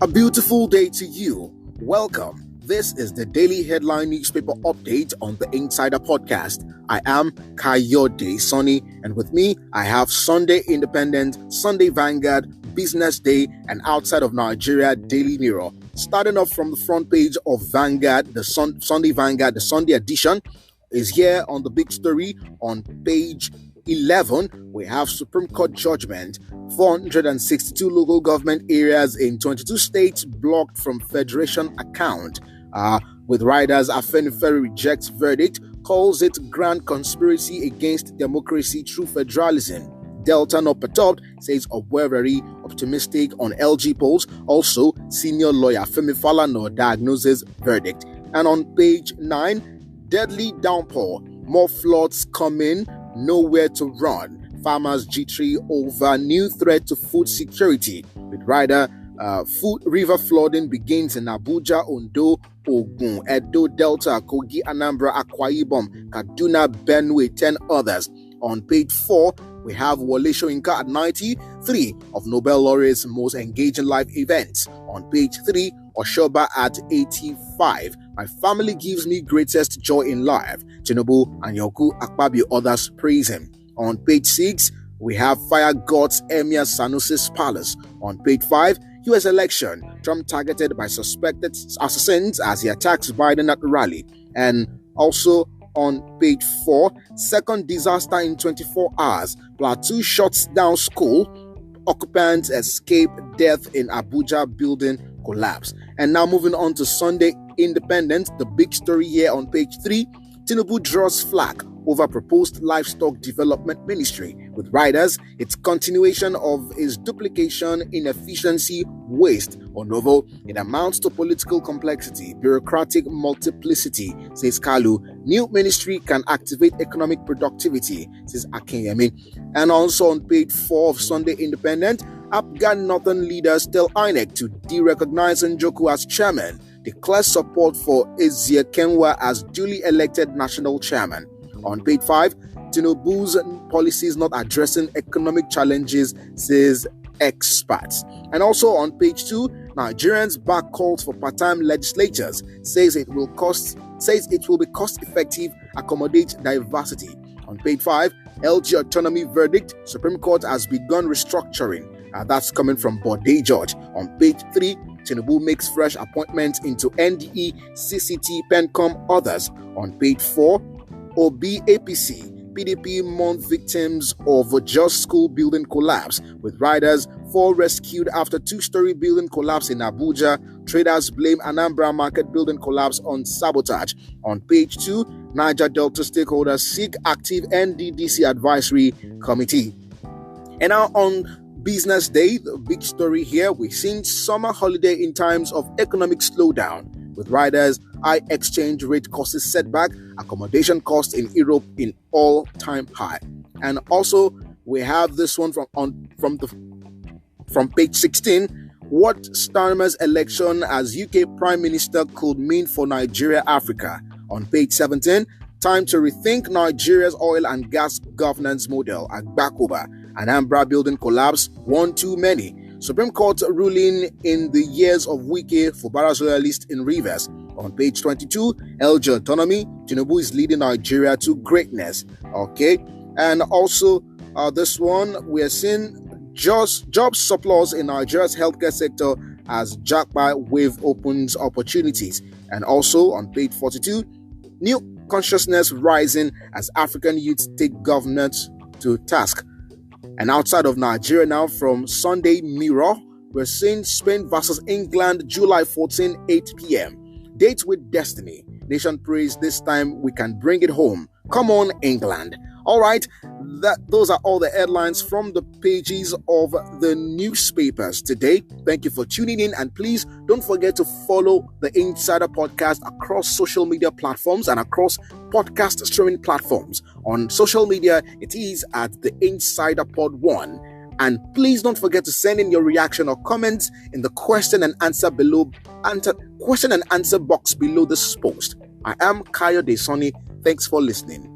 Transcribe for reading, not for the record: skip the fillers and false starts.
A beautiful day to you. Welcome. This is the daily headline newspaper update on the Insider Podcast. I am Kayode Sonny, and with me, I have Sunday Independent, Sunday Vanguard, Business Day, and outside of Nigeria, Daily Mirror. Starting off from the front page of Vanguard, the Sunday Vanguard, the Sunday edition is here on the big story on page 11. We have Supreme Court judgment. 462 local government areas in 22 states blocked from federation account. With riders, Afenifere rejects verdict, calls it grand conspiracy against democracy through federalism. Delta not perturbed, says Obwereri optimistic on LG polls. Also, senior lawyer Femi Falana diagnoses verdict. And on page 9, deadly downpour, more floods coming, nowhere to run. Farmers G3 over new threat to food security. With rider, food river flooding begins in Abuja, Ondo, Ogun, Edo, Delta, Kogi, Anambra, Akwa Ibom, Kaduna, Benue, 10 others. On page 4, we have Wole Soyinka at 93 of Nobel laureates' most engaging live events. On page 3, Oshoba at 85. My family gives me greatest joy in life. Tinubu and Yoku Akpabio, others praise him. On page 6, we have fire gods Emir Sanusi's palace. On page 5, U.S. election, Trump targeted by suspected assassins as he attacks Biden at rally. And also on page 4, second disaster in 24 hours, Plateau shuts down school, occupants escape death in Abuja building collapse. And now moving on to Sunday Independent, the big story here on page 3, Tinubu draws flag over proposed livestock development ministry. With riders, its continuation of its duplication, inefficiency, waste, or novel, it amounts to political complexity, bureaucratic multiplicity, says Kalu. New ministry can activate economic productivity, says Akinyemi. And also on page 4 of Sunday Independent, Afghan Northern leaders tell INEC to de-recognize Njoku as chairman, declare support for Ezia Kenwa as duly elected national chairman. On page 5, Tinubu's policies not addressing economic challenges, says experts. And also on page 2, Nigerians back calls for part-time legislatures, says it will be cost effective, accommodate diversity. On page 5, LG autonomy verdict, Supreme Court has begun restructuring. That's coming from Bode George. On page 3, Tinubu makes fresh appointments into NDE, CCT, PENCOM, others. On page 4, Obi APC, PDP mourn victims of a just school building collapse. With riders, 4 rescued after 2-story building collapse in Abuja. Traders blame Anambra market building collapse on sabotage. On page 2, Niger Delta stakeholders seek active NDDC advisory committee. And now on Business Day, the big story here, we've seen summer holiday in times of economic slowdown. With riders, high exchange rate causes setback, accommodation costs in Europe in all-time high. And also, we have this one from page 16, what Starmer's election as UK Prime Minister could mean for Nigeria, Africa. On page 17, time to rethink Nigeria's oil and gas governance model. Agbakoba, Anambra building collapse, one too many. Supreme Court ruling in the years of Wike, Fubara's loyalist in Rivers. On page 22, LG autonomy, Tinubu is leading Nigeria to greatness. Okay, and also this one, we are seeing job surplus in Nigeria's healthcare sector as Japa wave opens opportunities. And also on page 42, new consciousness rising as African youths take governance to task. And outside of Nigeria now, from Sunday Mirror, we're seeing Spain versus England, July 14, 8 p.m. Date with destiny. Nation prays this time we can bring it home. Come on, England. All right, those are all the headlines from the pages of the newspapers today. Thank you for tuning in, and please don't forget to follow the Insider Podcast across social media platforms and across podcast streaming platforms. On social media, it is at the Insider Pod 1. And please don't forget to send in your reaction or comments in the question and answer box below this post. I am Kayode Sonny. Thanks for listening.